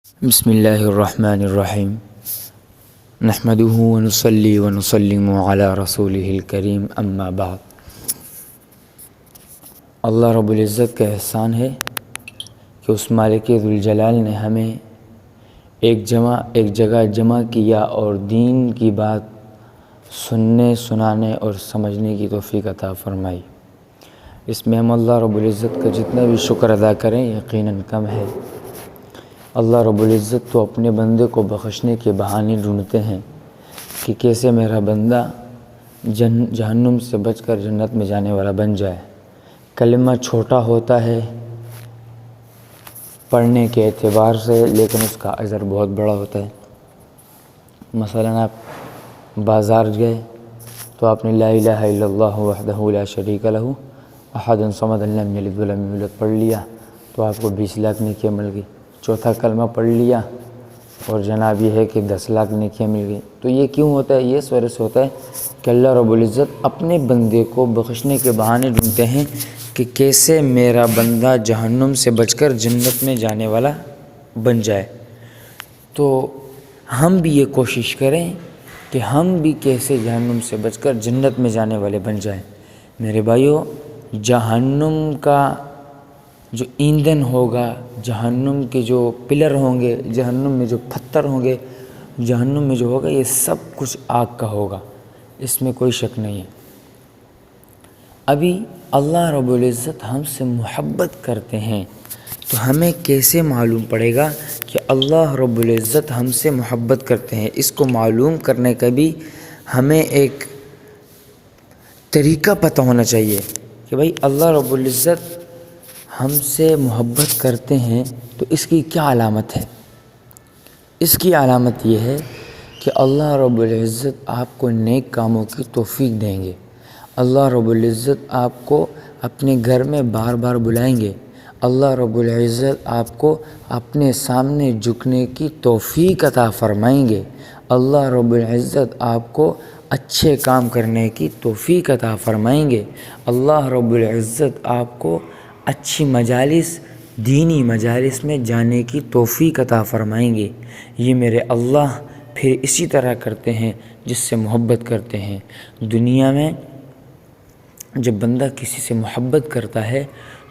بسم اللہ الرحمن الرحیم نحمده ونصلی ونسلم علی رسولہ الکریم اما بعد۔ اللہ رب العزت کا احسان ہے کہ اس مالک ذوالجلال نے ہمیں ایک جگہ جمع کیا اور دین کی بات سننے، سنانے اور سمجھنے کی توفیق عطا فرمائی۔ اس میں ہم اللہ رب العزت کا جتنا بھی شکر ادا کریں یقیناً کم ہے۔ اللہ رب العزت تو اپنے بندے کو بخشنے کے بہانے ڈھونڈتے ہیں کہ کیسے میرا بندہ جہنم سے بچ کر جنت میں جانے والا بن جائے۔ کلمہ چھوٹا ہوتا ہے پڑھنے کے اعتبار سے، لیکن اس کا اجر بہت بڑا ہوتا ہے۔ مثلاً آپ بازار گئے تو آپ نے لا الہ الا اللہ وحدہ لا شریک لہ احد الصمد لم یلد ولم یولد پڑھ لیا تو آپ کو 20 لاکھ نیکیاں مل گئی۔ چوتھا کلمہ پڑھ لیا اور جناب یہ ہے کہ 10 لاکھ نیکیاں مل گئی۔ تو یہ کیوں ہوتا ہے؟ یہ اس وجہ سے ہوتا ہے کہ اللہ رب العزت اپنے بندے کو بخشنے کے بہانے ڈھونڈتے ہیں کہ کیسے میرا بندہ جہنم سے بچ کر جنت میں جانے والا بن جائے۔ تو ہم بھی یہ کوشش کریں کہ ہم بھی کیسے جہنم سے بچ کر جنت میں جانے والے بن جائیں۔ میرے بھائیو، جہنم کا جو ایندھن ہوگا، جہنم کے جو پلر ہوں گے، جہنم میں جو پتھر ہوں گے، جہنم میں جو ہوگا، یہ سب کچھ آگ کا ہوگا، اس میں کوئی شک نہیں ہے۔ ابھی اللہ رب العزت ہم سے محبت کرتے ہیں تو ہمیں کیسے معلوم پڑے گا کہ اللہ رب العزت ہم سے محبت کرتے ہیں؟ اس کو معلوم کرنے کا بھی ہمیں ایک طریقہ پتہ ہونا چاہیے کہ بھائی اللہ رب العزت ہم سے محبت کرتے ہیں تو اس کی کیا علامت ہے؟ اس کی علامت یہ ہے کہ اللہ رب العزت آپ کو نیک کاموں کی توفیق دیں گے۔ اللہ رب العزت آپ کو اپنے گھر میں بار بار بلائیں گے۔ اللہ رب العزت آپ کو اپنے سامنے جھکنے کی توفیق عطا فرمائیں گے۔ اللہ رب العزت آپ کو اچھے کام کرنے کی توفیق عطا فرمائیں گے۔ اللہ رب العزت آپ کو اچھی مجالس، دینی مجالس میں جانے کی توفیق عطا فرمائیں گے۔ یہ میرے اللہ پھر اسی طرح کرتے ہیں جس سے محبت کرتے ہیں۔ دنیا میں جب بندہ کسی سے محبت کرتا ہے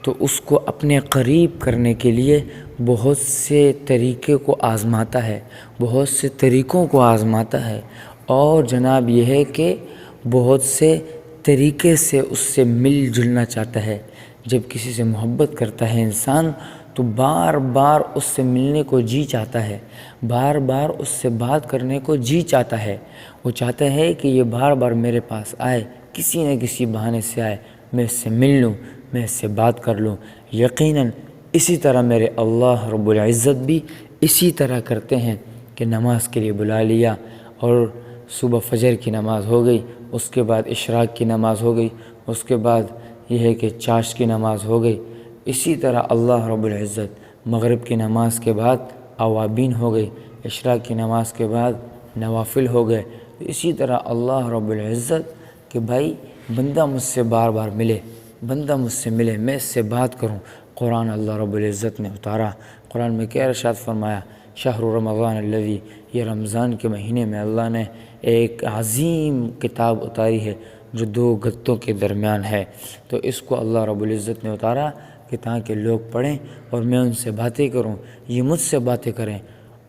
تو اس کو اپنے قریب کرنے کے لیے بہت سے طریقے کو آزماتا ہے، بہت سے طریقوں کو آزماتا ہے، اور جناب یہ ہے کہ بہت سے طریقے سے اس سے مل جلنا چاہتا ہے۔ جب کسی سے محبت کرتا ہے انسان تو بار بار اس سے ملنے کو جی چاہتا ہے، بار بار اس سے بات کرنے کو جی چاہتا ہے۔ وہ چاہتا ہے کہ یہ بار بار میرے پاس آئے، کسی نہ کسی بہانے سے آئے، میں اس سے مل لوں، میں اس سے بات کر لوں۔ یقیناً اسی طرح میرے اللہ رب العزت بھی اسی طرح کرتے ہیں کہ نماز کے لیے بلا لیا، اور صبح فجر کی نماز ہو گئی، اس کے بعد اشراق کی نماز ہو گئی، اس کے بعد یہ ہے کہ چاشت کی نماز ہو گئی۔ اسی طرح اللہ رب العزت مغرب کی نماز کے بعد اوابین ہو گئی، اشراق کی نماز کے بعد نوافل ہو گئے۔ اسی طرح اللہ رب العزت کہ بھائی بندہ مجھ سے بار بار ملے، بندہ مجھ سے ملے، میں اس سے بات کروں۔ قرآن اللہ رب العزت نے اتارا۔ قرآن میں کیا ارشاد فرمایا؟ شہر رمضان الذی، یہ رمضان کے مہینے میں اللہ نے ایک عظیم کتاب اتاری ہے جو 2 گدوں کے درمیان ہے۔ تو اس کو اللہ رب العزت نے اتارا کہ تاکہ لوگ پڑھیں اور میں ان سے باتیں کروں، یہ مجھ سے باتیں کریں۔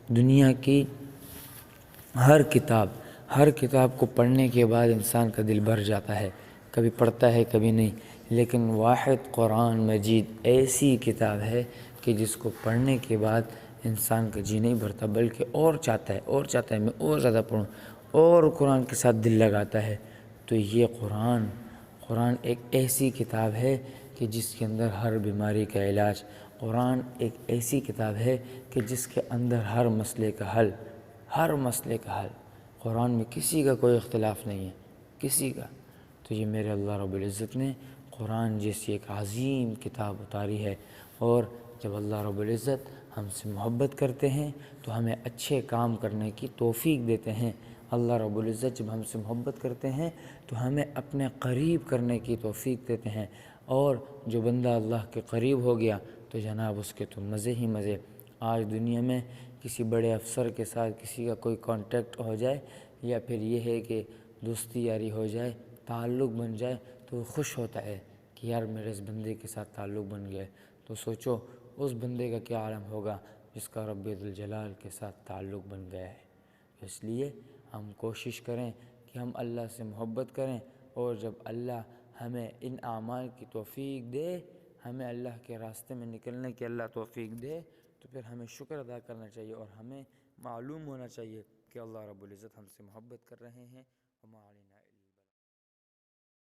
دنیا کی ہر کتاب کو پڑھنے کے بعد انسان کا دل بھر جاتا ہے، کبھی پڑھتا ہے کبھی نہیں، لیکن واحد قرآن مجید ایسی کتاب ہے کہ جس کو پڑھنے کے بعد انسان کا جی نہیں بھرتا، بلکہ اور چاہتا ہے میں اور زیادہ پڑھوں، اور قرآن کے ساتھ دل لگاتا ہے۔ تو یہ قرآن ایک ایسی کتاب ہے کہ جس کے اندر ہر بیماری کا علاج، قرآن ایک ایسی کتاب ہے کہ جس کے اندر ہر مسئلے کا حل، قرآن میں کسی کا کوئی اختلاف نہیں ہے، کسی کا۔ تو یہ میرے اللہ رب العزت نے قرآن جیسی ایک عظیم کتاب اتاری ہے، اور جب اللہ رب العزت ہم سے محبت کرتے ہیں تو ہمیں اچھے کام کرنے کی توفیق دیتے ہیں۔ اللہ رب العزت جب ہم سے محبت کرتے ہیں تو ہمیں اپنے قریب کرنے کی توفیق دیتے ہیں، اور جو بندہ اللہ کے قریب ہو گیا تو جناب اس کے تو مزے ہی مزے۔ آج دنیا میں کسی بڑے افسر کے ساتھ کسی کا کوئی کانٹیکٹ ہو جائے، یا پھر یہ ہے کہ دوستی یاری ہو جائے، تعلق بن جائے، تو وہ خوش ہوتا ہے کہ یار میرے اس بندے کے ساتھ تعلق بن گئے۔ تو سوچو اس بندے کا کیا عالم ہوگا جس کا رب ذوالجلال کے ساتھ تعلق بن گیا ہے۔ اس لیے ہم کوشش کریں کہ ہم اللہ سے محبت کریں، اور جب اللہ ہمیں ان اعمال کی توفیق دے، ہمیں اللہ کے راستے میں نکلنے کی اللہ توفیق دے، تو پھر ہمیں شکر ادا کرنا چاہیے، اور ہمیں معلوم ہونا چاہیے کہ اللہ رب العزت ہم سے محبت کر رہے ہیں۔ وما علینا